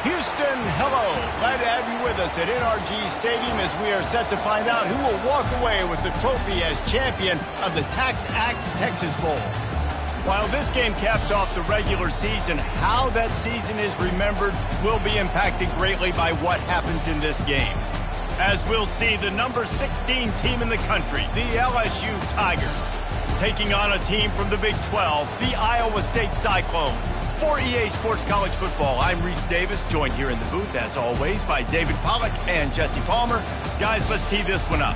Houston, hello. Glad to have you with us at NRG Stadium as we are set to find out who will walk away with the trophy as champion of the Tax Act Texas Bowl. While this game caps off the regular season, how that season is remembered will be impacted greatly by what happens in this game. As we'll see, the number 16 team in the country, the LSU Tigers, taking on a team from the Big 12, the Iowa State Cyclones. For EA Sports College Football, I'm Reese Davis, joined here in the booth, as always, by David Pollack and Jesse Palmer. Guys, let's tee this one up.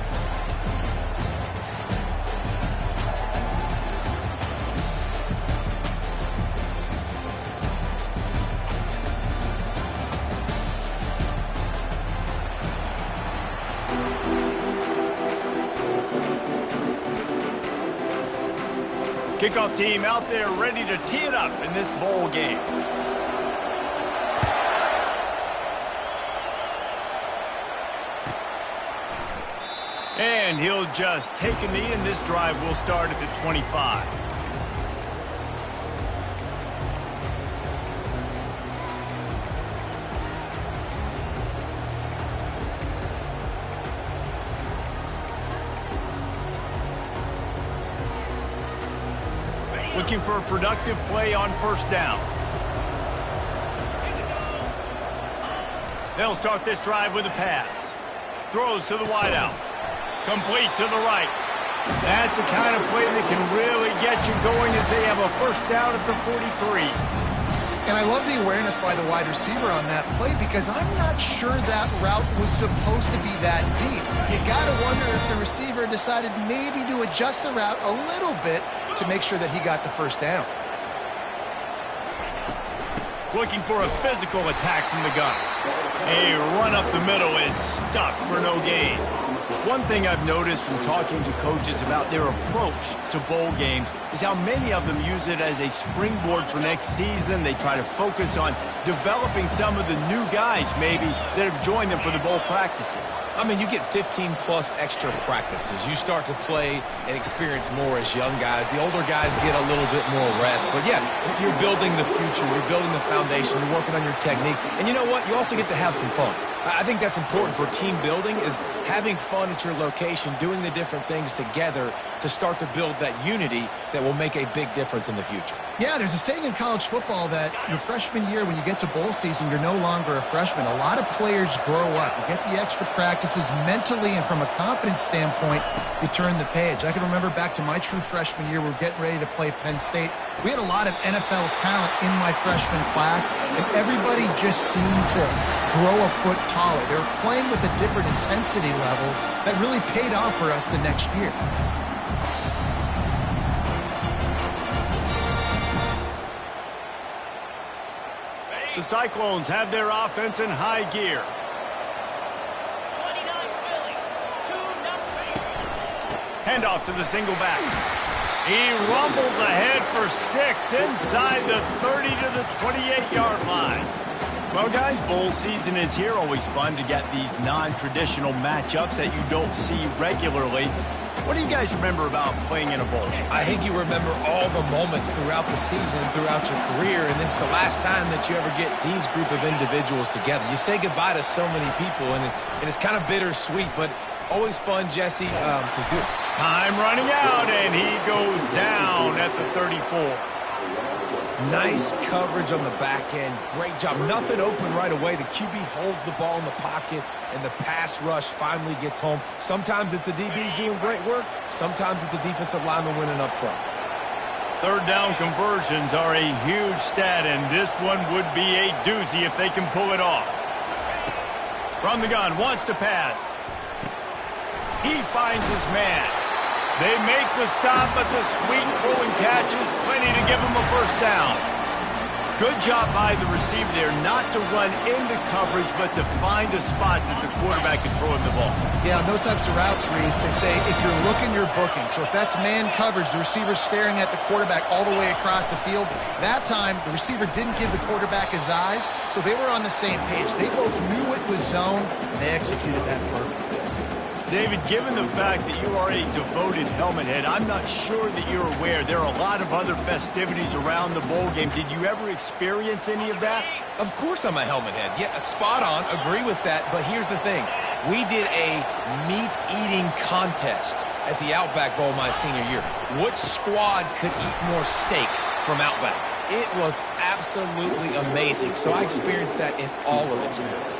Kickoff team out there ready to tee it up in this bowl game. And he'll just take a knee, and this drive will start at the 25. Looking for a productive play on first down. They'll start this drive with a pass. Throws to the wideout. Complete to the right. That's the kind of play that can really get you going as they have a first down at the 43. And I love the awareness by the wide receiver on that play because I'm not sure that route was supposed to be that deep. You got to wonder if the receiver decided maybe to adjust the route a little bit to make sure that he got the first down. Looking for a physical attack from the gun. A run up the middle is stuck for no gain. One thing I've noticed from talking to coaches about their approach to bowl games is how many of them use it as a springboard for next season. They try to focus on developing some of the new guys, maybe, that have joined them for the bowl practices. I mean, you get 15-plus extra practices. You start to play and experience more as young guys. The older guys get a little bit more rest. But, yeah, you're building the future. You're building the foundation. You're working on your technique. And you know what? You also get to have some fun. I think that's important for team building is having fun at your location, doing the different things together to start to build that unity that will make a big difference in the future. Yeah, there's a saying in college football that your freshman year, when you get to bowl season, you're no longer a freshman. A lot of players grow up. You get the extra practices mentally, and from a confidence standpoint, you turn the page. I can remember back to my true freshman year, we were getting ready to play Penn State. We had a lot of NFL talent in my freshman class, and everybody just seemed to grow a foot taller. They were playing with a different intensity level that really paid off for us the next year. The Cyclones have their offense in high gear. Handoff to the single back. He rumbles ahead for 6 inside the 30 to the 28-yard line. Well, guys, bowl season is here. Always fun to get these non-traditional matchups that you don't see regularly. What do you guys remember about playing in a bowl? I think you remember all the moments throughout the season, throughout your career, and it's the last time that you ever get these group of individuals together. You say goodbye to so many people, and it's kind of bittersweet, but always fun, Jesse, to do. Time running out, and he goes down at the 34. Nice coverage on the back end. Great job. Nothing open right away. The QB holds the ball in the pocket, and the pass rush finally gets home. Sometimes it's the DBs doing great work. Sometimes it's the defensive lineman winning up front. Third down conversions are a huge stat, and this one would be a doozy if they can pull it off. From the gun, wants to pass. He finds his man. They make the stop, but the sweet throwing catch is plenty to give him a first down. Good job by the receiver there not to run into coverage, but to find a spot that the quarterback can throw him the ball. Yeah, on those types of routes, Reese, they say if you're looking, you're booking. So if that's man coverage, the receiver's staring at the quarterback all the way across the field. That time, the receiver didn't give the quarterback his eyes, so they were on the same page. They both knew it was zone, and they executed that perfectly. David, given the fact that you are a devoted helmet head, I'm not sure that you're aware there are a lot of other festivities around the bowl game. Did you ever experience any of that? Of course I'm a helmet head. Yeah, spot on. Agree with that. But here's the thing. We did a meat-eating contest at the Outback Bowl my senior year. Which squad could eat more steak from Outback? It was absolutely amazing. So I experienced that in all of its glory.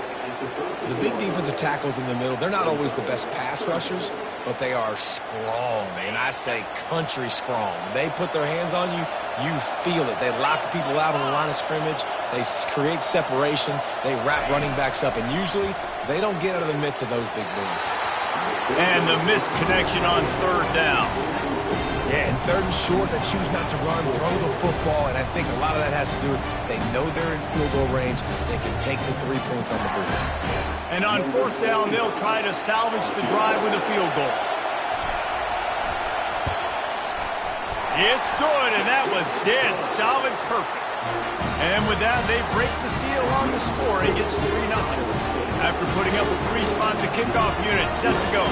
The big defensive tackles in the middle, they're not always the best pass rushers, but they are strong, and I say country strong. When they put their hands on you, you feel it. They lock people out on the line of scrimmage. They create separation. They wrap running backs up, and usually they don't get out of the midst of those big boys. And the missed connection on third down. Yeah, and third and short, they choose not to run, throw the football, and I think a lot of that has to do with they know they're in field goal range. They can take the 3 points on the board. And on fourth down, they'll try to salvage the drive with a field goal. It's good, and that was dead solid perfect. And with that, they break the seal on the scoring. It's 3-0. After putting up a 3-spot, the kickoff unit set to go.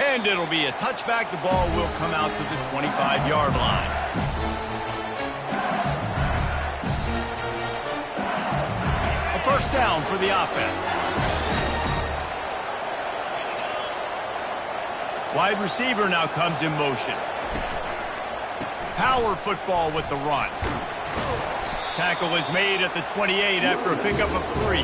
And it'll be a touchback. The ball will come out to the 25-yard line. A first down for the offense. Wide receiver now comes in motion. Power football with the run. Tackle is made at the 28 after a pickup of 3.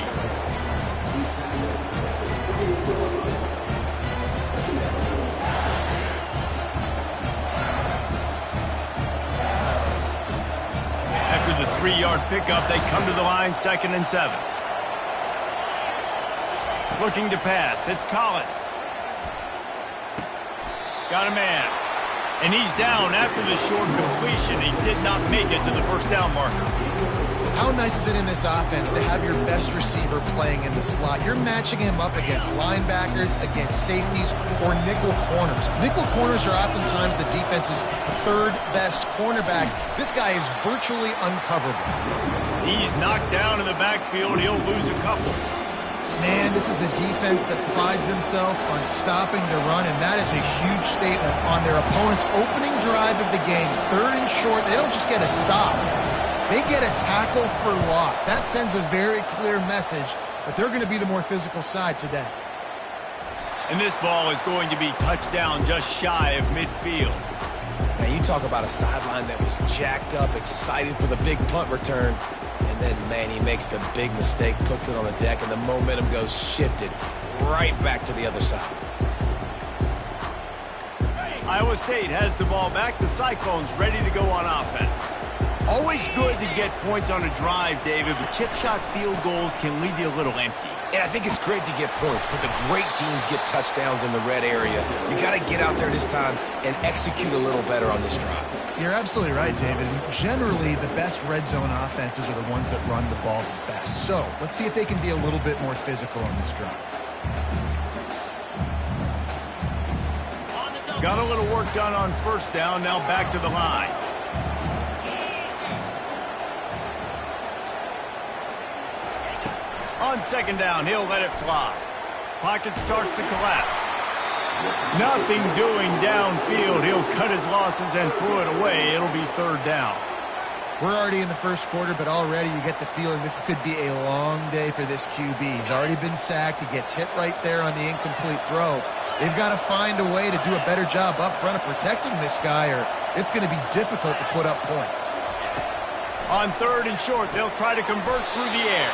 After the 3-yard pickup, they come to the line, 2nd and 7. Looking to pass, it's Collins. Got a man. And he's down after the short completion. He did not make it to the first down marker. How nice is it in this offense to have your best receiver playing in the slot? You're matching him up against linebackers, against safeties, or nickel corners. Nickel corners are oftentimes the defense's third best cornerback. This guy is virtually uncoverable. He's knocked down in the backfield. He'll lose a couple. Man, this is a defense that prides themselves on stopping the run, and that is a huge statement on their opponent's opening drive of the game. 3rd and short, they don't just get a stop. They get a tackle for loss. That sends a very clear message that they're going to be the more physical side today. And this ball is going to be touchdown just shy of midfield. Now, you talk about a sideline that was jacked up, excited for the big punt return. And then, man, he makes the big mistake, puts it on the deck, and the momentum goes shifted right back to the other side. Iowa State has the ball back. The Cyclones ready to go on offense. Always good to get points on a drive, David, but chip shot field goals can leave you a little empty. And I think it's great to get points, but the great teams get touchdowns in the red area. You got to get out there this time and execute a little better on this drive. You're absolutely right, David. And generally, the best red zone offenses are the ones that run the ball the best. So let's see if they can be a little bit more physical on this drive. Got a little work done on first down, now back to the line. On 2nd down, he'll let it fly. Pocket starts to collapse. Nothing doing downfield. He'll cut his losses and throw it away. It'll be 3rd down. We're already in the first quarter, but already you get the feeling this could be a long day for this QB. He's already been sacked. He gets hit right there on the incomplete throw. They've got to find a way to do a better job up front of protecting this guy, or it's going to be difficult to put up points. On 3rd and short, they'll try to convert through the air.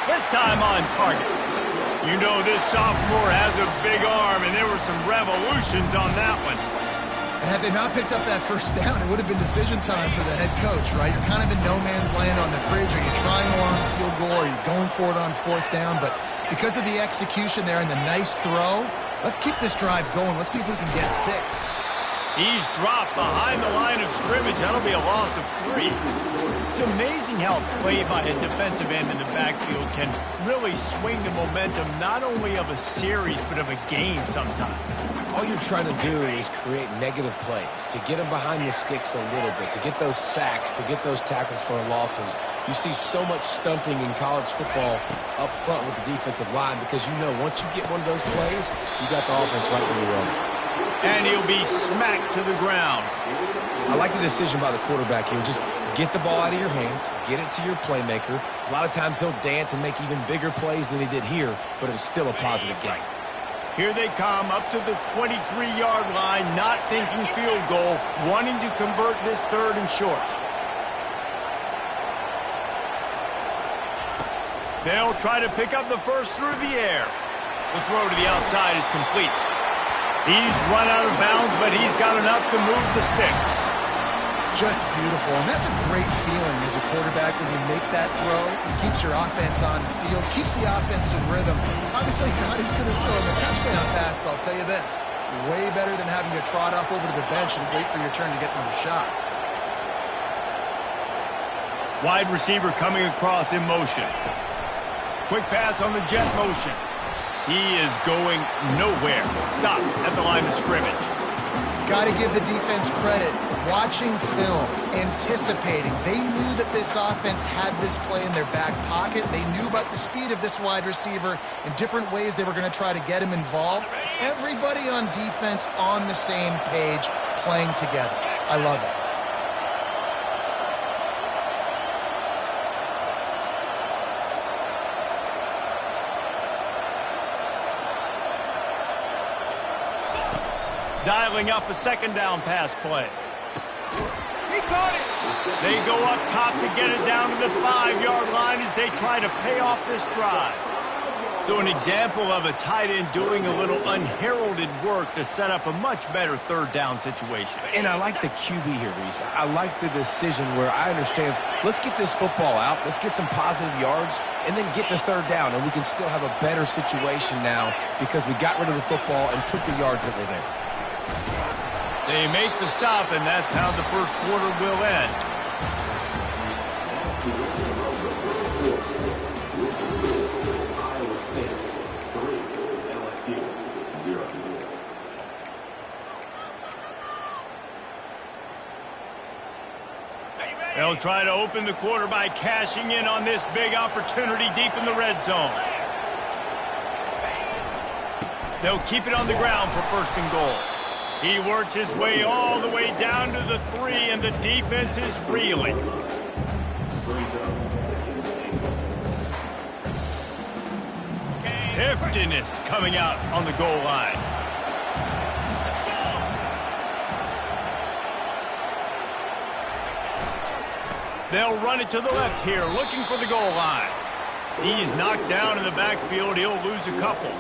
This time on target. You know this sophomore has a big arm, and there were some revolutions on that one. And had they not picked up that first down, it would have been decision time for the head coach, right? You're kind of in no man's land on the fridge. Are you trying along the field goal? Are you going for it on 4th down? But because of the execution there and the nice throw, let's keep this drive going. Let's see if we can get 6. He's dropped behind the line of scrimmage. That'll be a loss of 3. It's amazing how play by a defensive end in the backfield can really swing the momentum not only of a series but of a game sometimes. All you're trying to do is create negative plays, to get them behind the sticks a little bit, to get those sacks, to get those tackles for losses. You see so much stunting in college football up front with the defensive line because you know once you get one of those plays, you got the offense right where you want it. And he'll be smacked to the ground. I like the decision by the quarterback here. Just get the ball out of your hands, get it to your playmaker. A lot of times he'll dance and make even bigger plays than he did here, but it was still a positive game. Here they come up to the 23-yard line, not thinking field goal, wanting to convert this 3rd and short. They'll try to pick up the first through the air. The throw to the outside is complete. He's run out of bounds, but he's got enough to move the sticks. Just beautiful, and that's a great feeling as a quarterback when you make that throw. It keeps your offense on the field, keeps the offense in rhythm. Obviously, not as good as throwing a touchdown pass, but I'll tell you this, way better than having to trot off over to the bench and wait for your turn to get another shot. Wide receiver coming across in motion. Quick pass on the jet motion. He is going nowhere. Stopped at the line of scrimmage. Got to give the defense credit. Watching film, anticipating. They knew that this offense had this play in their back pocket. They knew about the speed of this wide receiver and different ways they were going to try to get him involved. Everybody on defense on the same page, playing together. I love it. Dialing up a 2nd down pass play. He caught it. They go up top to get it down to the 5-yard line as they try to pay off this drive. So an example of a tight end doing a little unheralded work to set up a much better 3rd down situation. And I like the QB here, Reese. I like the decision where I understand, let's get this football out, let's get some positive yards, and then get to 3rd down, and we can still have a better situation now because we got rid of the football and took the yards that were there. They make the stop, and that's how the first quarter will end. They'll try to open the quarter by cashing in on this big opportunity deep in the red zone. They'll keep it on the ground for 1st and goal. He works his way all the way down to the 3, and the defense is reeling. Heftiness coming out on the goal line. They'll run it to the left here, looking for the goal line. He's knocked down in the backfield. He'll lose a couple.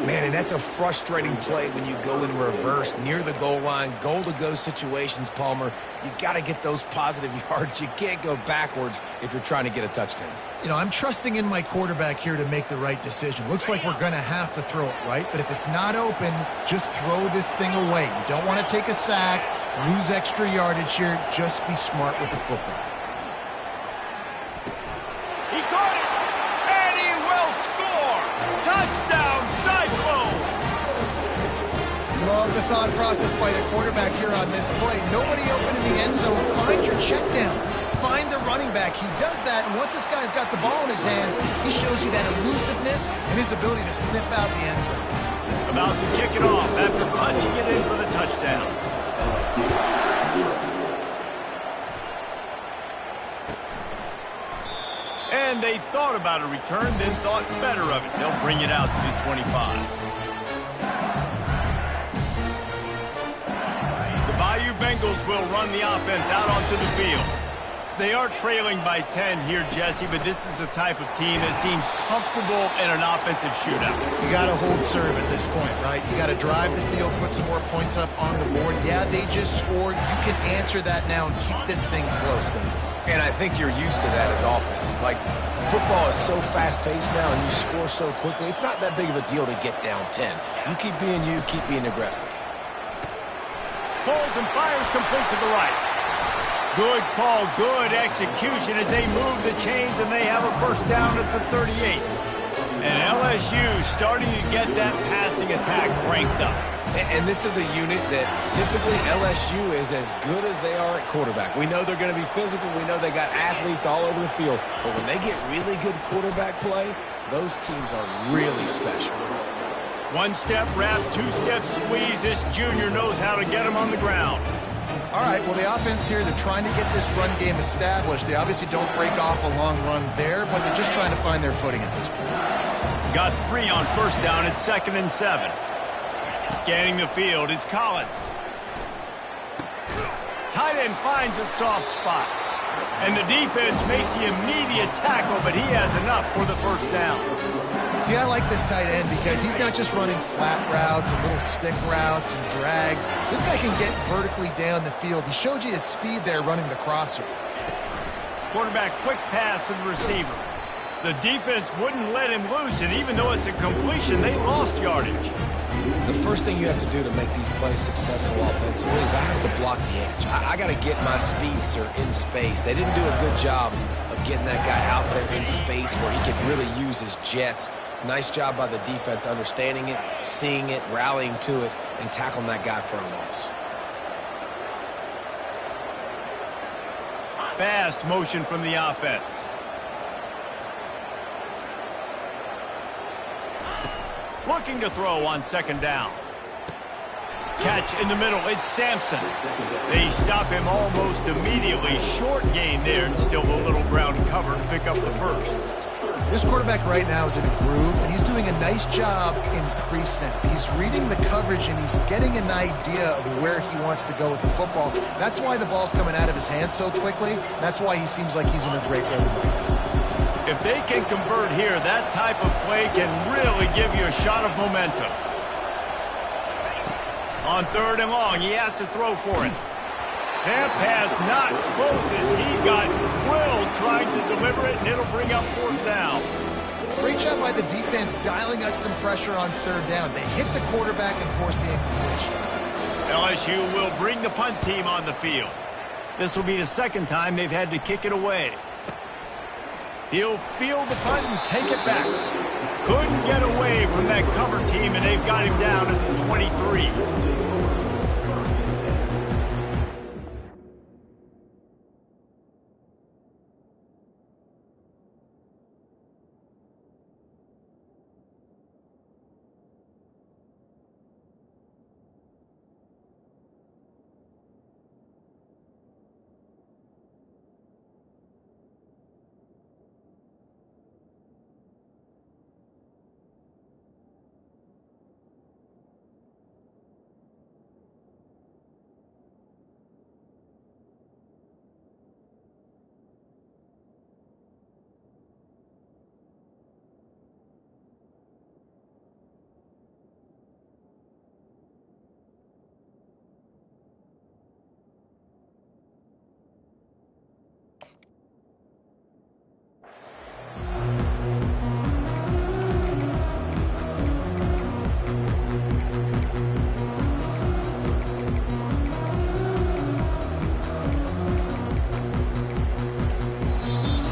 Man, and that's a frustrating play when you go in reverse near the goal line, goal-to-go situations, Palmer. You got to get those positive yards. You can't go backwards if you're trying to get a touchdown. You know, I'm trusting in my quarterback here to make the right decision. Looks like we're going to have to throw it, right? But if it's not open, just throw this thing away. You don't want to take a sack, lose extra yardage here. Just be smart with the football. He caught it, and he will score. Touchdown, Cyclone. Love the thought process by the quarterback here on this play. Nobody open in the end zone. Find your check down. Find the running back. He does that, and once this guy's got the ball in his hands, he shows you that elusiveness and his ability to sniff out the end zone. About to kick it off after punching it in for the touchdown. And they thought about a return, then thought better of it. They'll bring it out to the 25. The Bayou Bengals will run the offense out onto the field. They are trailing by 10 here, Jesse, but this is the type of team that seems comfortable in an offensive shootout. You got to hold serve at this point, right? You got to drive the field, put some more points up on the board. Yeah, they just scored. You can answer that now and keep this thing close, though. And I think you're used to that as offense. Like, football is so fast-paced now and you score so quickly, it's not that big of a deal to get down 10. You keep being aggressive. Pulls and fires complete to the right. Good call, good execution as they move the chains, and they have a first down at the 38. And LSU starting to get that passing attack cranked up. And this is a unit that typically LSU is as good as they are at quarterback. We know they're going to be physical. We know they got athletes all over the field. But when they get really good quarterback play, those teams are really special. One-step wrap, two-step squeeze. This junior knows how to get him on the ground. All right, well, the offense here, they're trying to get this run game established. They obviously don't break off a long run there, but they're just trying to find their footing at this point. Got 3 on first down at 2nd and 7. Scanning the field, it's Collins. Tight end finds a soft spot. And the defense makes the immediate tackle, but he has enough for the first down. See, I like this tight end because he's not just running flat routes and little stick routes and drags. This guy can get vertically down the field. He showed you his speed there running the crosser. Quarterback quick pass to the receiver. The defense wouldn't let him loose, and even though it's a completion, they lost yardage. The first thing you have to do to make these plays successful offensively is I have to block the edge. I got to get my speedster in space. They didn't do a good job of getting that guy out there in space where he could really use his jets. Nice job by the defense understanding it, seeing it, rallying to it, and tackling that guy for a loss. Fast motion from the offense. Looking to throw on 2nd down. Catch in the middle, it's Sampson. They stop him almost immediately. Short gain there, and still a little ground cover to pick up the first. This quarterback right now is in a groove, and he's doing a nice job in pre-snap. He's reading the coverage, and he's getting an idea of where he wants to go with the football. That's why the ball's coming out of his hands so quickly. That's why he seems like he's in a great rhythm right now. If they can convert here, that type of play can really give you a shot of momentum. On 3rd and long, he has to throw for it. That pass not close as he got drilled trying to deliver it, and it'll bring up 4th down. Great job by the defense dialing out some pressure on 3rd down. They hit the quarterback and forced the incompletion. LSU will bring the punt team on the field. This will be the 2nd time they've had to kick it away. He'll field the punt and take it back. Couldn't get away from that cover team, and they've got him down at the 23.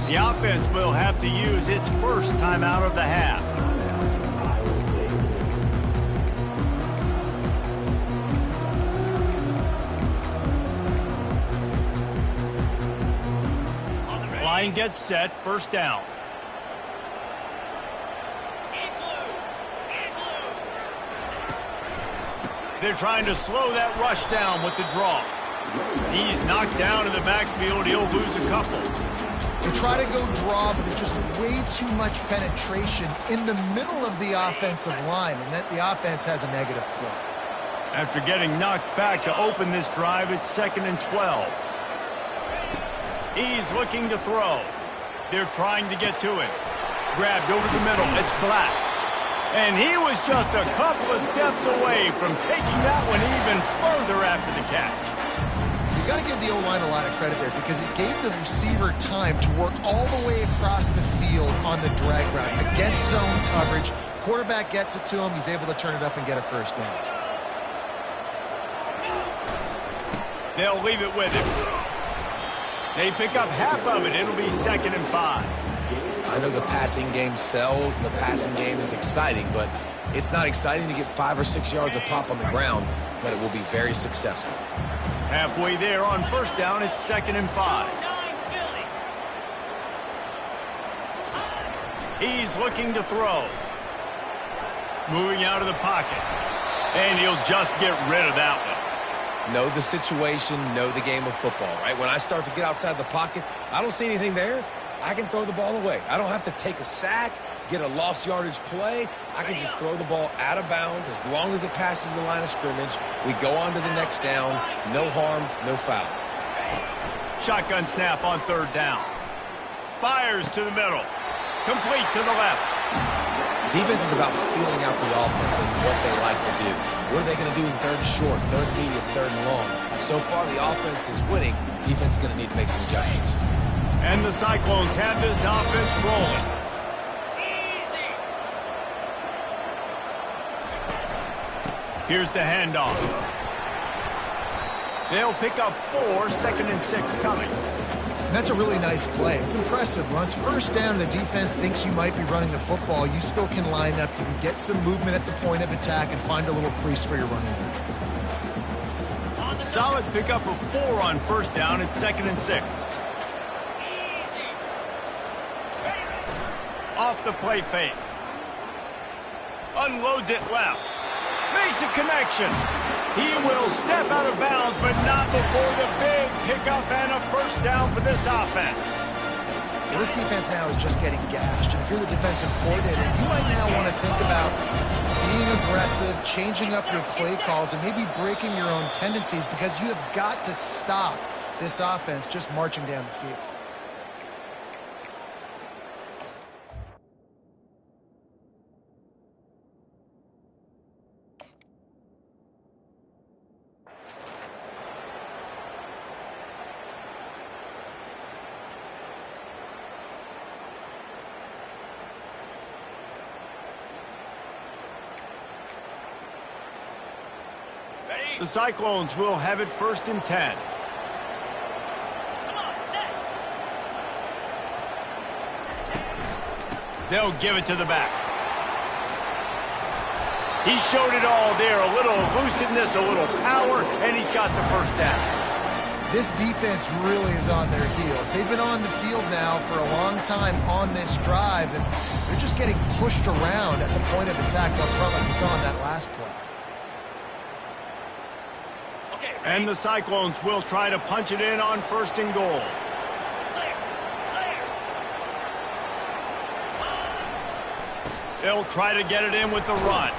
The offense will have to use its first timeout of the half. Line gets set, 1st down. They're trying to slow that rush down with the draw. He's knocked down in the backfield. He'll lose a couple. They try to go draw, but there's just way too much penetration in the middle of the offensive line, and that the offense has a negative play. After getting knocked back to open this drive, it's 2nd and 12. He's looking to throw. They're trying to get to him. Grabbed over the middle. It's Black. And he was just a couple of steps away from taking that one even further after the catch. You got to give the O-line a lot of credit there because it gave the receiver time to work all the way across the field on the drag route. Against zone coverage, quarterback gets it to him. He's able to turn it up and get a first down. They'll leave it with him. They pick up half of it. It'll be 2nd and 5. I know the passing game sells. The passing game is exciting, but it's not exciting to get 5 or 6 yards a pop on the ground, but it will be very successful. Halfway there on 1st down, it's 2nd and 5. He's looking to throw. Moving out of the pocket. And he'll just get rid of that one. Know the situation, know the game of football, right? When I start to get outside the pocket, I don't see anything there. I can throw the ball away. I don't have to take a sack, get a lost yardage play. I can just throw the ball out of bounds as long as it passes the line of scrimmage. We go on to the next down. No harm, no foul. Shotgun snap on 3rd down. Fires to the middle. Complete to the left. Defense is about feeling out the offense and what they like to do. What are they going to do in 3rd and short, 3rd and medium, 3rd and long? So far, the offense is winning. Defense is going to need to make some adjustments. And the Cyclones have this offense rolling. Here's the handoff. They'll pick up 4, 2nd and 6 coming. And that's a really nice play. It's impressive. When it's 1st down and the defense thinks you might be running the football, you still can line up. You can get some movement at the point of attack and find a little crease for your running back. Solid pickup of 4 on 1st down. It's 2nd and 6. Off the play fake. Unloads it left. Makes a connection. He will step out of bounds, but not before the big pickup and a 1st down for this offense. Well, this defense now is just getting gashed. And if you're the defensive coordinator, you might now want to think about being aggressive, changing up your play calls, and maybe breaking your own tendencies because you have got to stop this offense just marching down the field. The Cyclones will have it 1st and 10. They'll give it to the back. He showed it all there. A little elusiveness, a little power, and he's got the 1st down. This defense really is on their heels. They've been on the field now for a long time on this drive, and they're just getting pushed around at the point of attack up front like we saw on that last play. And the Cyclones will try to punch it in on 1st and goal. They'll try to get it in with the run.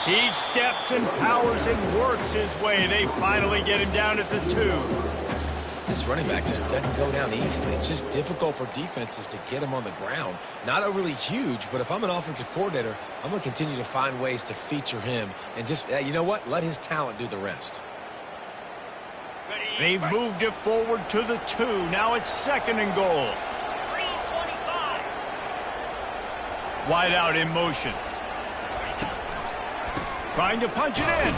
He steps and powers and works his way. They finally get him down at the 2. This running back just doesn't go down easily. It's just difficult for defenses to get him on the ground. Not overly huge, but if I'm an offensive coordinator, I'm going to continue to find ways to feature him and just, you know what, let his talent do the rest. They've moved it forward to the 2. Now it's 2nd and goal. Wide out in motion. Trying to punch it in.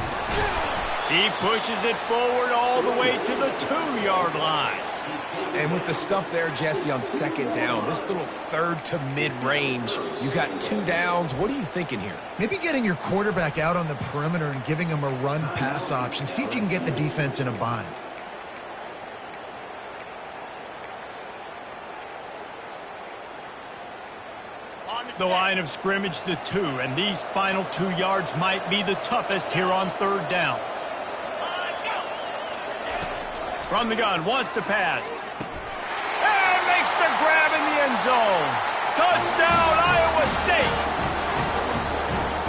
He pushes it forward all the way to the 2-yard line. And with the stuff there, Jesse, on 2nd down, this little 3rd to mid-range, you got 2 downs. What are you thinking here? Maybe getting your quarterback out on the perimeter and giving him a run-pass option. See if you can get the defense in a bind. The line of scrimmage, the 2, and these final 2 yards might be the toughest here on 3rd down. From the gun, wants to pass. And makes the grab in the end zone. Touchdown, Iowa State!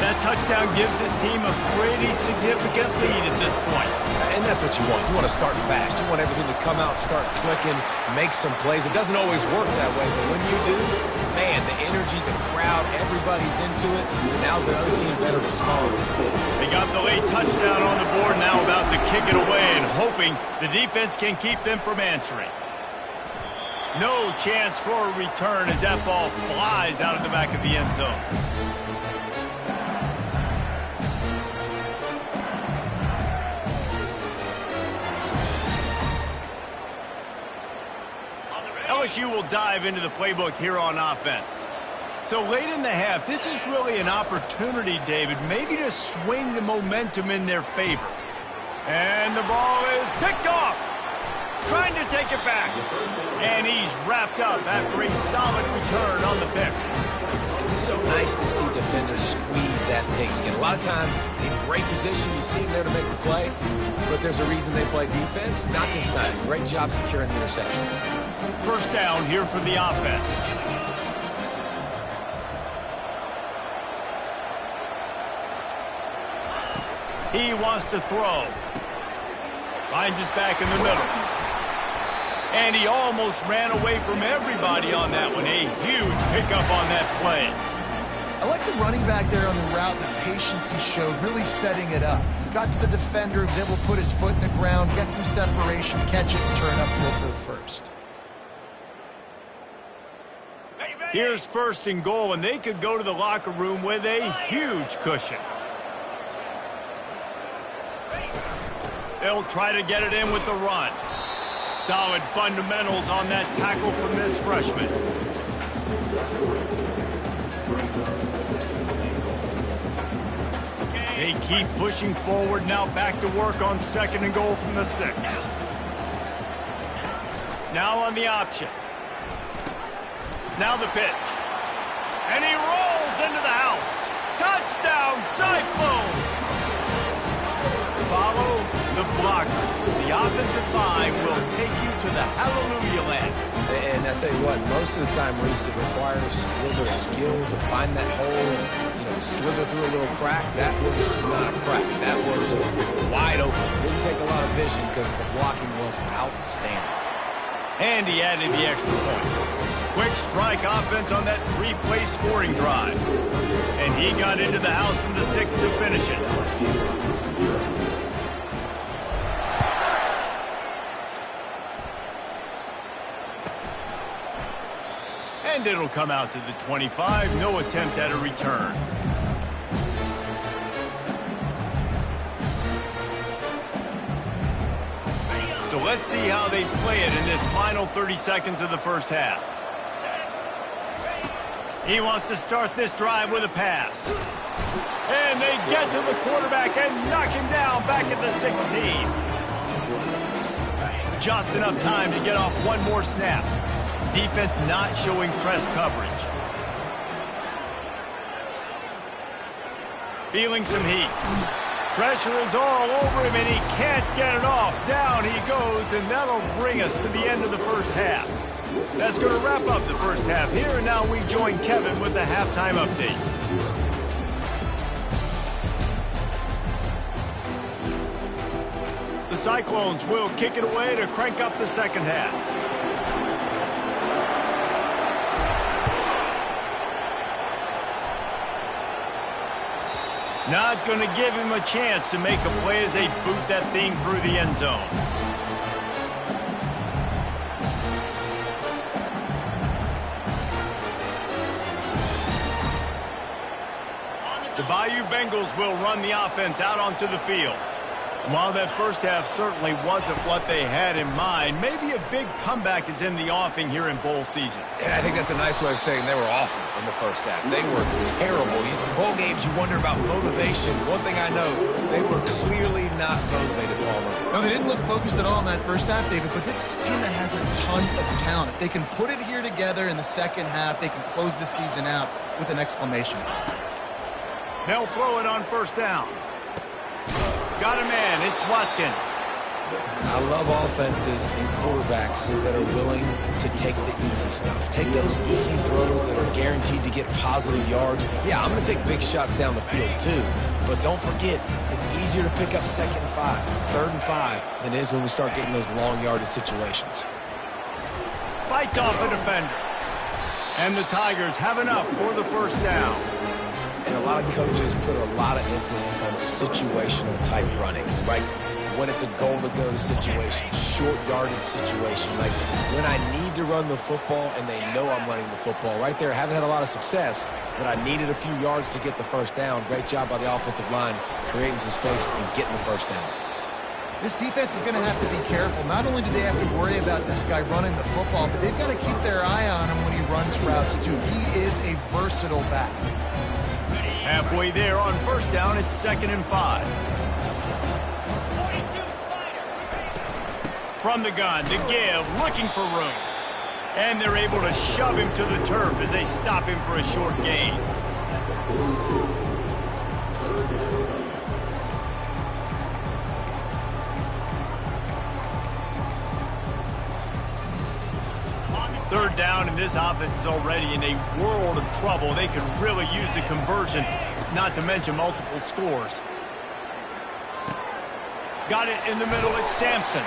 That touchdown gives his team a pretty significant lead at this point. And that's what you want. You want to start fast. You want everything to come out, start clicking, make some plays. It doesn't always work that way, but when you do, man, the energy, the crowd, everybody's into it. Now the other team better respond. They got the late touchdown on the board, now about to kick it away and hoping the defense can keep them from answering. No chance for a return as that ball flies out of the back of the end zone. LSU will dive into the playbook here on offense. So late in the half, this is really an opportunity, David, maybe to swing the momentum in their favor. And the ball is picked off. Trying to take it back. And he's wrapped up after a solid return on the pick. It's so nice to see defenders squeeze that pigskin. A lot of times, in great position, you see them there to make the play, but there's a reason they play defense. Not this time. Great job securing the interception. First down here for the offense. He wants to throw. Finds his back in the middle. And he almost ran away from everybody on that one. A huge pickup on that play. I like the running back there on the route, the patience he showed, really setting it up. He got to the defender, was able to put his foot in the ground, get some separation, catch it, and turn upfield for the first. Here's first and goal, and they could go to the locker room with a huge cushion. They'll try to get it in with the run. Solid fundamentals on that tackle from this freshman. They keep pushing forward, now back to work on second and goal from the 6. Now on the option. Now the pitch. And he rolls into the house. Touchdown, Cyclones! Follow the blocker. The offensive line will take you to the hallelujah land. And I tell you what, most of the time, Reese, it requires a little bit of skill to find that hole and, slither through a little crack. That was not a crack. That was wide open. Didn't take a lot of vision because the blocking was outstanding. And he added the extra point. Quick strike offense on that 3-play scoring drive. And he got into the house from the 6 to finish it. And it'll come out to the 25. No attempt at a return. So let's see how they play it in this final 30 seconds of the first half. He wants to start this drive with a pass. And they get to the quarterback and knock him down back at the 16. Just enough time to get off one more snap. Defense not showing press coverage. Feeling some heat. Pressure is all over him, and he can't get it off. Down he goes, and that'll bring us to the end of the first half. That's going to wrap up the first half here, and now we join Kevin with the halftime update. The Cyclones will kick it away to crank up the second half. Not going to give him a chance to make a play as they boot that thing through the end zone. The Bayou Bengals will run the offense out onto the field. While that first half certainly wasn't what they had in mind, maybe a big comeback is in the offing here in bowl season. Yeah, I think that's a nice way of saying they were awful in the first half. They were terrible. Bowl games, you wonder about motivation. One thing I know, they were clearly not motivated, Palmer. No, they didn't look focused at all in that first half, David, but this is a team that has a ton of talent. If they can put it here together in the second half, they can close the season out with an exclamation. They'll throw it on first down. Got a man, it's Watkins. I love offenses and quarterbacks that are willing to take the easy stuff. Take those easy throws that are guaranteed to get positive yards. Yeah, I'm going to take big shots down the field too. But don't forget, it's easier to pick up 2nd and 5, 3rd and 5 than it is when we start getting those long yardage situations. Fights off a defender. And the Tigers have enough for the first down. And a lot of coaches put a lot of emphasis on situational type running, right? When it's a goal-to-go situation, short yardage situation, like when I need to run the football and they know I'm running the football. Right there, haven't had a lot of success, but I needed a few yards to get the first down. Great job by the offensive line creating some space and getting the first down. This defense is going to have to be careful. Not only do they have to worry about this guy running the football, but they've got to keep their eye on him when he runs routes too. He is a versatile back. Halfway there on first down, it's 2nd and 5. From the gun to give, looking for room. And they're able to shove him to the turf as they stop him for a short gain. Third down, and this offense is already in a world of trouble. They could really use a conversion, not to mention multiple scores. Got it in the middle, it's Sampson.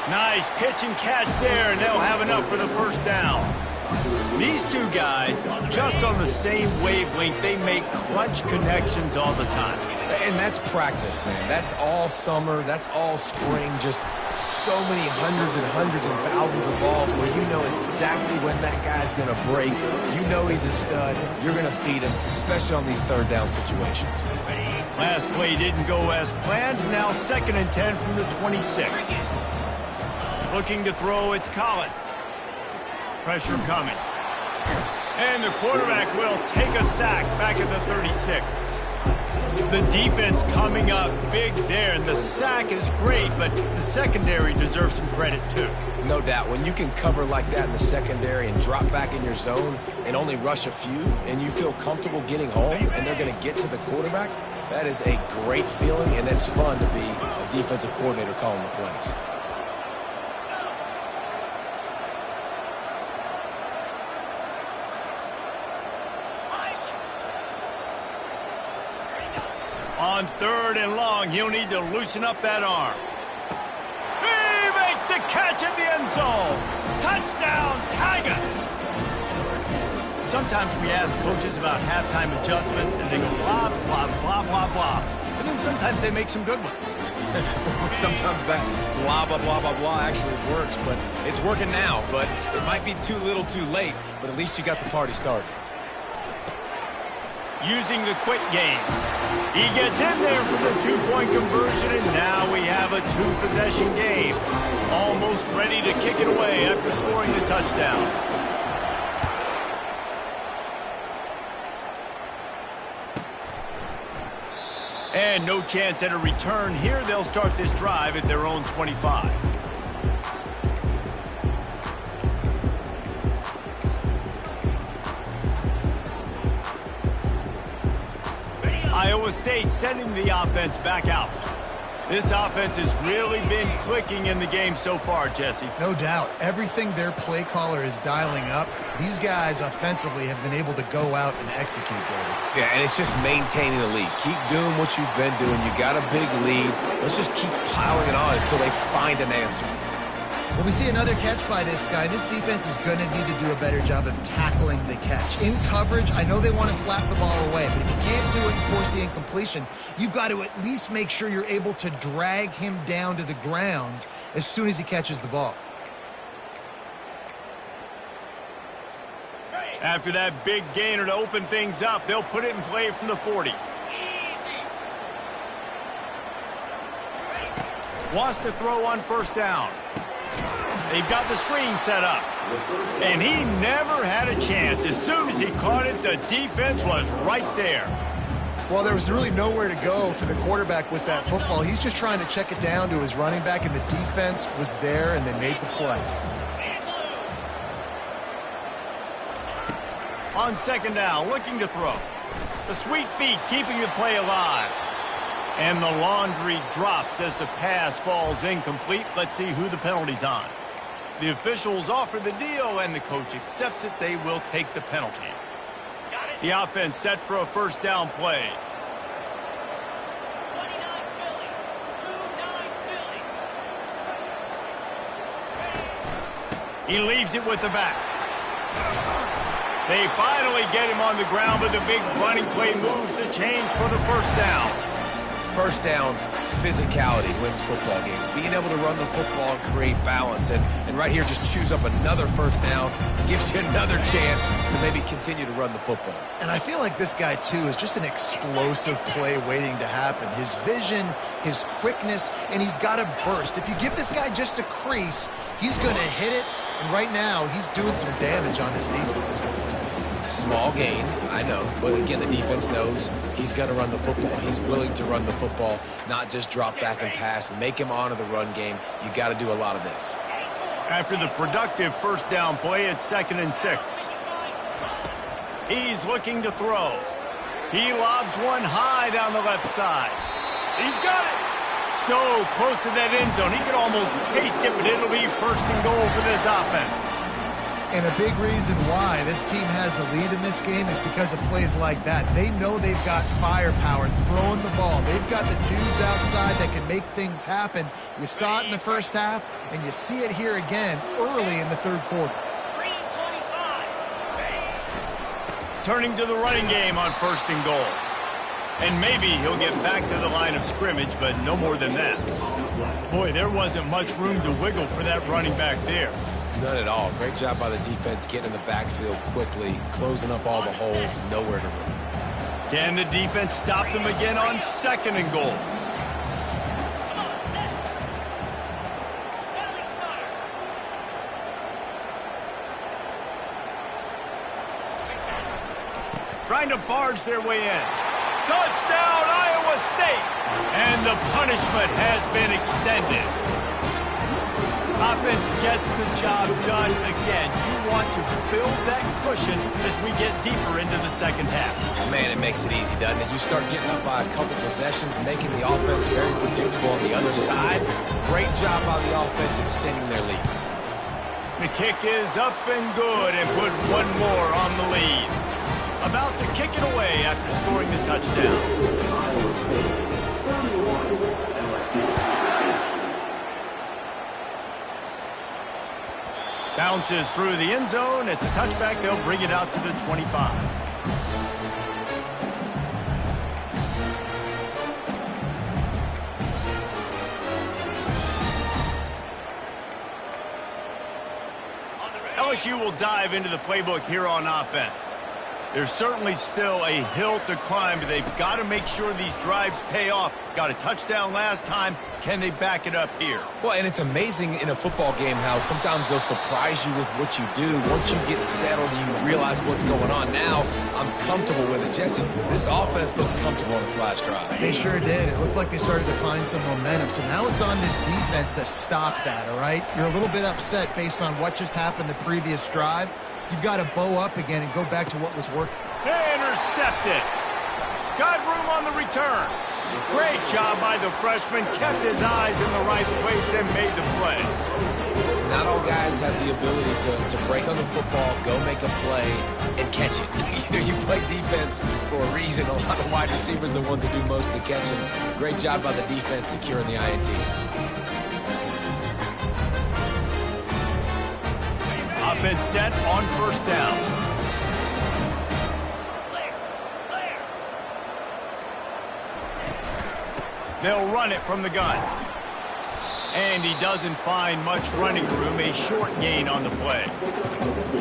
Nice pitch and catch there, and they'll have enough for the first down. These two guys, just on the same wavelength, they make clutch connections all the time. And that's practice, man. That's all summer. That's all spring. Just so many hundreds and thousands of balls where you know exactly when that guy's going to break. You know he's a stud. You're going to feed him, especially on these third down situations. Last play didn't go as planned. Now 2nd and 10 from the 26. Looking to throw, it's Collins. Pressure coming. And the quarterback will take a sack back at the 36. The defense coming up big there, and the sack is great, but the secondary deserves some credit too. No doubt. When you can cover like that in the secondary and drop back in your zone and only rush a few, and you feel comfortable getting home, and they're going to get to the quarterback, that is a great feeling, and that's fun to be a defensive coordinator calling the plays. On 3rd and long, he'll need to loosen up that arm. He makes the catch at the end zone. Touchdown, Tigers! Sometimes we ask coaches about halftime adjustments, and they go blah, blah, blah, blah, blah. And then sometimes they make some good ones. Sometimes that blah, blah, blah, blah, blah actually works, but it's working now. But it might be too little too late, but at least you got the party started. Using the quick game. He gets in there for the 2-point conversion, and now we have a 2-possession game. Almost ready to kick it away after scoring the touchdown. And no chance at a return here. They'll start this drive at their own 25. Iowa State sending the offense back out. This offense has really been clicking in the game so far, Jesse. No doubt. Everything their play caller is dialing up, these guys offensively have been able to go out and execute, David. Yeah, and it's just maintaining the lead. Keep doing what you've been doing. You got a big lead. Let's just keep piling it on until they find an answer. Well, we see another catch by this guy. This defense is going to need to do a better job of tackling the catch. In coverage, I know they want to slap the ball away, but if you can't do it and force the incompletion, you've got to at least make sure you're able to drag him down to the ground as soon as he catches the ball. After that big gainer to open things up, they'll put it in play from the 40. Wants to throw on first down. They've got the screen set up. And he never had a chance. As soon as he caught it, the defense was right there. Well, there was really nowhere to go for the quarterback with that football. He's just trying to check it down to his running back, and the defense was there, and they made the play. On 2nd down, looking to throw. The sweet feet keeping the play alive. And the laundry drops as the pass falls incomplete. Let's see who the penalty's on. The officials offer the deal, and the coach accepts it. They will take the penalty. The offense set for a first down play. He leaves it with the back. They finally get him on the ground, but the big running play moves the change for the first down. First down, physicality wins football games. Being able to run the football and create balance. And right here, just choose up another first down. Gives you another chance to maybe continue to run the football. And I feel like this guy, too, is just an explosive play waiting to happen. His vision, his quickness, and he's got a burst. If you give this guy just a crease, he's going to hit it. And right now, he's doing some damage on his defense. Small gain, I know. But again, the defense knows he's going to run the football. He's willing to run the football, not just drop back and pass. Make him honor the run game. You got to do a lot of this. After the productive first down play, it's 2nd and 6. He's looking to throw. He lobs one high down the left side. He's got it. So close to that end zone. He could almost taste it, but it'll be 1st and goal for this offense. And a big reason why this team has the lead in this game is because of plays like that. They know they've got firepower throwing the ball. They've got the dudes outside that can make things happen. You saw it in the first half, and you see it here again early in the third quarter. Turning to the running game on 1st and goal. And maybe he'll get back to the line of scrimmage, but no more than that. Boy, there wasn't much room to wiggle for that running back there. None at all. Great job by the defense getting in the backfield quickly, closing up all the holes, nowhere to run. Can the defense stop them again on 2nd and goal? Trying to barge their way in. Touchdown, Iowa State! And the punishment has been extended. Offense gets the job done again. You want to build that cushion as we get deeper into the second half. Man, it makes it easy, doesn't it? You start getting up by a couple possessions, making the offense very predictable on the other side. Great job by the offense extending their lead. The kick is up and good and put one more on the lead. About to kick it away after scoring the touchdown. Bounces through the end zone. It's a touchback. They'll bring it out to the 25. LSU will dive into the playbook here on offense. There's certainly still a hill to climb, but they've got to make sure these drives pay off. Got a touchdown last time. Can they back it up here? Well, and it's amazing in a football game how sometimes they'll surprise you with what you do. Once you get settled and you realize what's going on, now I'm comfortable with it. Jesse, this offense looked comfortable on its last drive. They sure did. It looked like they started to find some momentum. So now it's on this defense to stop that, all right? You're a little bit upset based on what just happened the previous drive. You've got to bow up again and go back to what was working. Intercepted. Got room on the return. Great job by the freshman. Kept his eyes in the right place and made the play. Not all guys have the ability to break on the football, go make a play, and catch it. You play defense for a reason. A lot of wide receivers are the ones that do most of the catching. Great job by the defense securing the INT. Offense set on 1st down. They'll run it from the gun. And he doesn't find much running room. A short gain on the play.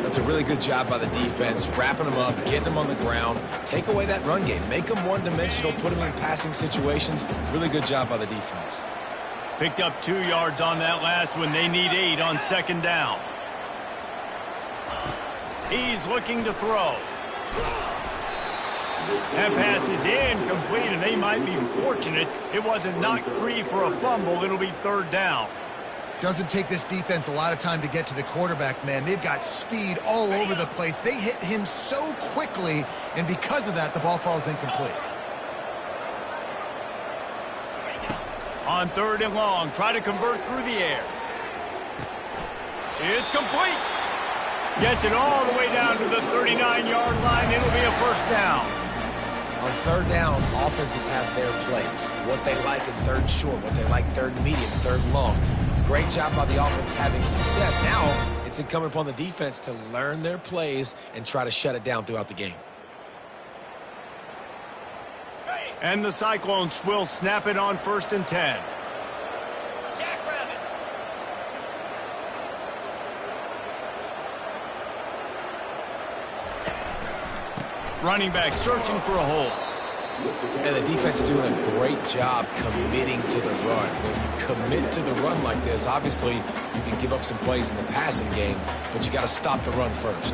That's a really good job by the defense, wrapping them up, getting them on the ground. Take away that run game. Make them one-dimensional, put them in passing situations. Really good job by the defense. Picked up 2 yards on that last one. They need 8 on 2nd down. He's looking to throw. That pass is incomplete, and they might be fortunate it wasn't knocked free for a fumble. It'll be 3rd down. Doesn't take this defense a lot of time to get to the quarterback, man. They've got speed all over the place. They hit him so quickly, and because of that, the ball falls incomplete. On 3rd and long, try to convert through the air. It's complete. Gets it all the way down to the 39-yard line. It'll be a 1st down. On 3rd down, offenses have their plays. What they like in 3rd short, what they like 3rd medium, 3rd long. Great job by the offense having success. Now it's incumbent upon the defense to learn their plays and try to shut it down throughout the game. And the Cyclones will snap it on 1st and 10. Running back searching for a hole. And the defense doing a great job committing to the run. When you commit to the run like this, obviously you can give up some plays in the passing game, but you got to stop the run first.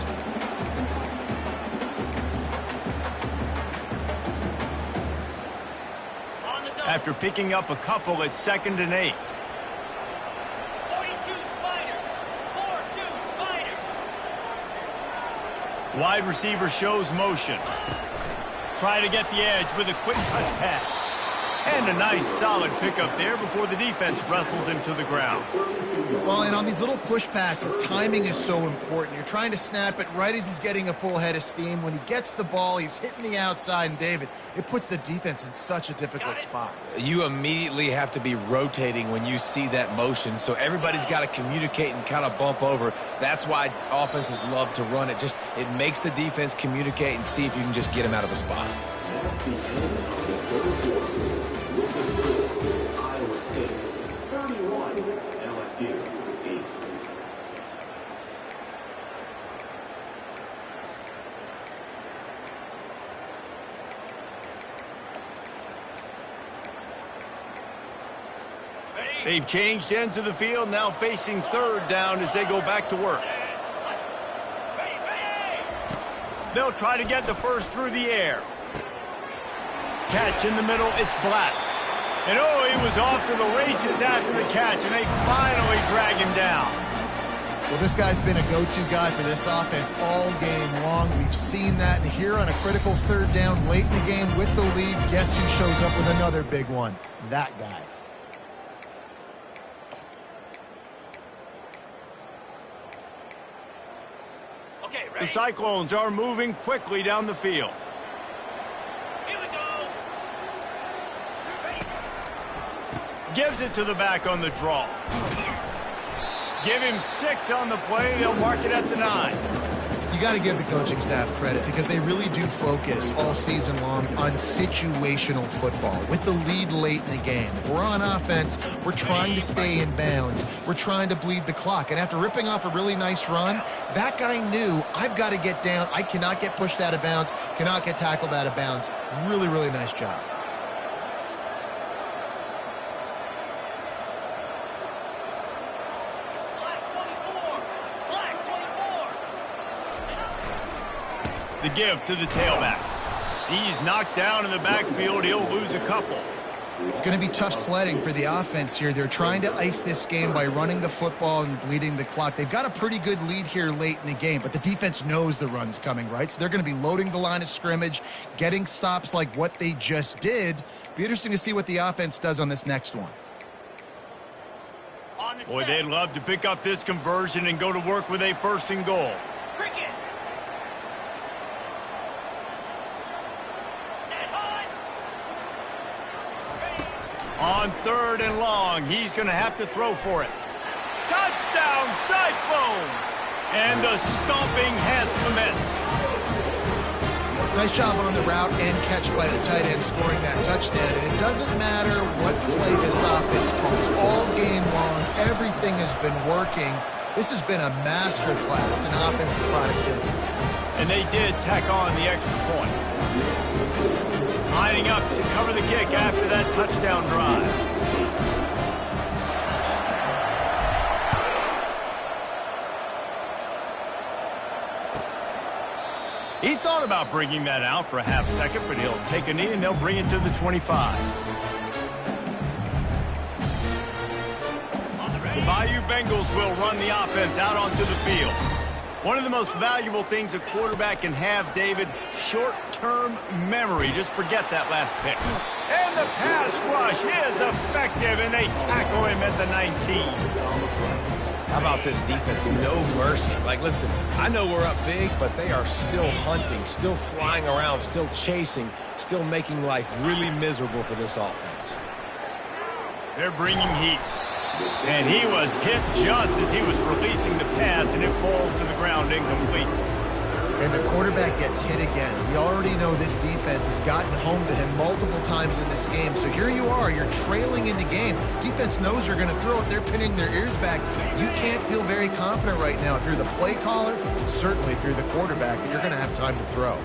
After picking up a couple, it's 2nd and 8. 42 Spider. 4-2 Spider. Wide receiver shows motion. Try to get the edge with a quick touch pass. And a nice solid pickup there before the defense wrestles him to the ground. Well, and on these little push passes, timing is so important. You're trying to snap it right as he's getting a full head of steam. When he gets the ball, he's hitting the outside, and David, it puts the defense in such a difficult spot. You immediately have to be rotating when you see that motion, so everybody's got to communicate and kind of bump over. That's why offenses love to run it. It makes the defense communicate and see if you can just get him out of a spot. They've changed ends of the field, now facing 3rd down as they go back to work. They'll try to get the first through the air. Catch in the middle, it's Black. And oh, he was off to the races after the catch, and they finally drag him down. Well, this guy's been a go-to guy for this offense all game long. We've seen that, and here on a critical 3rd down late in the game with the lead, guess who shows up with another big one? That guy. The Cyclones are moving quickly down the field. Here we go. Ready. Gives it to the back on the draw. Give him 6 on the play. They'll mark it at the 9. You got to give the coaching staff credit because they really do focus all season long on situational football with the lead late in the game. If we're on offense, we're trying to stay in bounds. We're trying to bleed the clock. And after ripping off a really nice run, that guy knew, I've got to get down. I cannot get pushed out of bounds, cannot get tackled out of bounds. Really, really nice job. The give to the tailback. He's knocked down in the backfield. He'll lose a couple. It's going to be tough sledding for the offense here. They're trying to ice this game by running the football and bleeding the clock. They've got a pretty good lead here late in the game, but the defense knows the run's coming, right? So they're going to be loading the line of scrimmage, getting stops like what they just did. Be interesting to see what the offense does on this next one. Boy, they'd love to pick up this conversion and go to work with a 1st and goal. Cricket. On 3rd and long, he's going to have to throw for it. Touchdown, Cyclones! And the stomping has commenced. Nice job on the route and catch by the tight end scoring that touchdown. And it doesn't matter what play this offense calls. All game long, everything has been working. This has been a master class in offensive productivity. And they did tack on the extra point. Lining up to cover the kick after that touchdown drive. He thought about bringing that out for a half second, but he'll take a knee and they'll bring it to the 25. The Bayou Bengals will run the offense out onto the field. One of the most valuable things a quarterback can have, David, short-term memory. Just forget that last pick. And the pass rush is effective, and they tackle him at the 19. How about this defense? No mercy. Like, listen, I know we're up big, but they are still hunting, still flying around, still chasing, still making life really miserable for this offense. They're bringing heat. And he was hit just as he was releasing the pass, and it falls to the ground incomplete. And the quarterback gets hit again. We already know this defense has gotten home to him multiple times in this game. So here you are, you're trailing in the game. Defense knows you're going to throw it. They're pinning their ears back. You can't feel very confident right now if you're the play caller, and certainly if you're the quarterback, that you're going to have time to throw.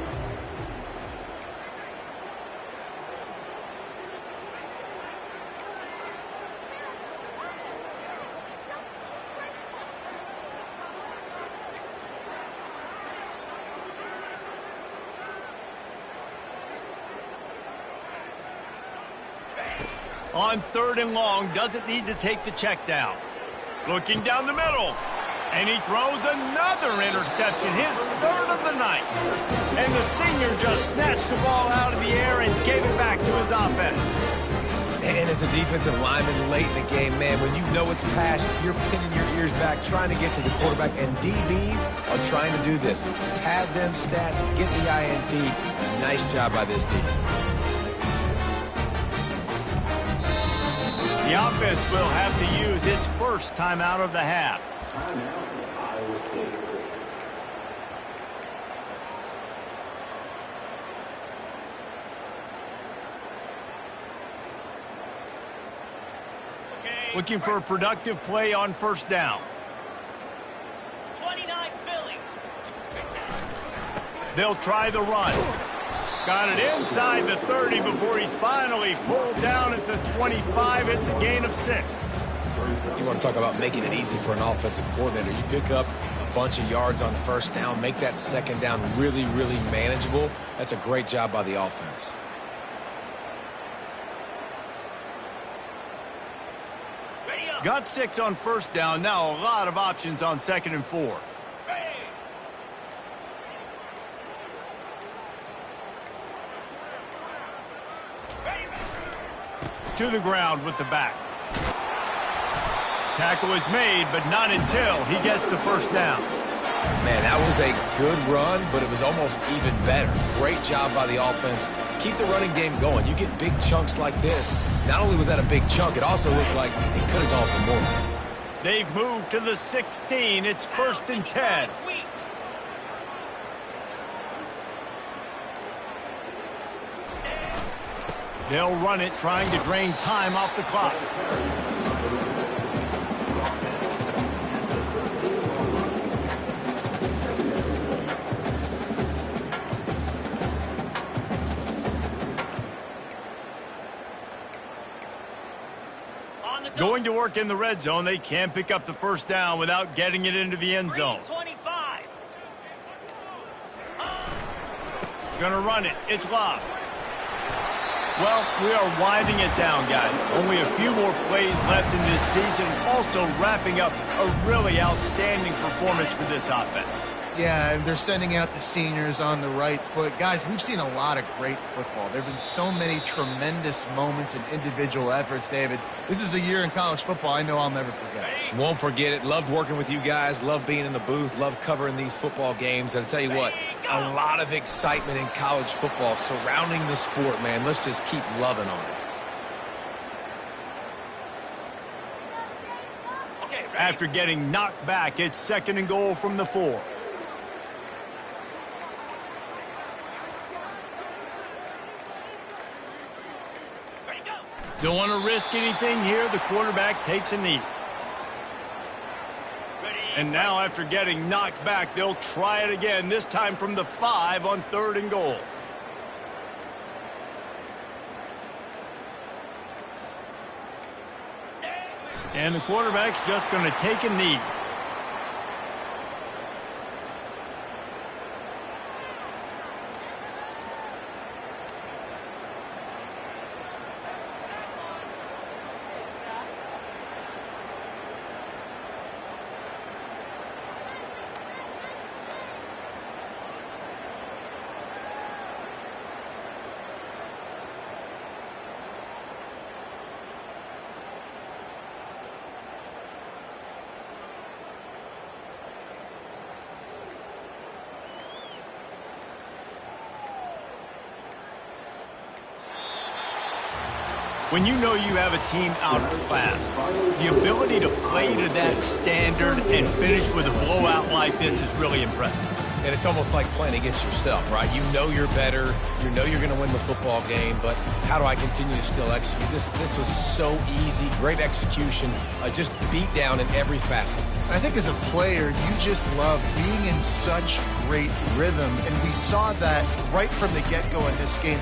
On 3rd and long, doesn't need to take the check down. Looking down the middle. And he throws another interception, his 3rd of the night. And the senior just snatched the ball out of the air and gave it back to his offense. And as a defensive lineman late in the game, man, when you know it's passed, you're pinning your ears back, trying to get to the quarterback. And DBs are trying to do this. Pad them stats, get the INT. Nice job by this defense. The offense will have to use its first timeout of the half. Looking for a productive play on 1st down. 29 Philly. They'll try the run. Got it inside the 30 before he's finally pulled down at the 25. It's a gain of 6. You want to talk about making it easy for an offensive coordinator. You pick up a bunch of yards on 1st down, make that 2nd down really, really manageable. That's a great job by the offense. Ready up. Got 6 on 1st down. Now a lot of options on 2nd and 4. Ready. To the ground with the back. Tackle is made, but not until he gets the 1st down. Man, that was a good run, but it was almost even better. Great job by the offense. Keep the running game going. You get big chunks like this. Not only was that a big chunk, it also looked like it could have gone for more. They've moved to the 16. It's 1st and 10. Weak. They'll run it, trying to drain time off the clock. On the Going to work in the red zone. They can't pick up the 1st down without getting it into the end zone. 25. Gonna run it. It's Love. Well, we are winding it down, guys. Only a few more plays left in this season. Also wrapping up a really outstanding performance for this offense. Yeah, and they're sending out the seniors on the right foot. Guys, we've seen a lot of great football. There have been so many tremendous moments and individual efforts, David. This is a year in college football I know I'll never forget. Won't forget it. Loved working with you guys. Loved being in the booth. Loved covering these football games. And I'll tell you what, a lot of excitement in college football surrounding the sport, man. Let's just keep loving on it. Okay, ready. After getting knocked back, it's 2nd and goal from the 4. Ready, go. Don't want to risk anything here. The quarterback takes a knee. Ready. And now after getting knocked back, they'll try it again, this time from the 5 on 3rd and goal. And the quarterback's just going to take a knee. When you know you have a team outclassed, the ability to play to that standard and finish with a blowout like this is really impressive. And it's almost like playing against yourself, right? You know you're better. You know you're going to win the football game, but how do I continue to still execute? This was so easy. Great execution. Just beat down in every facet. I think as a player, you just love being in such great rhythm, and we saw that right from the get-go in this game.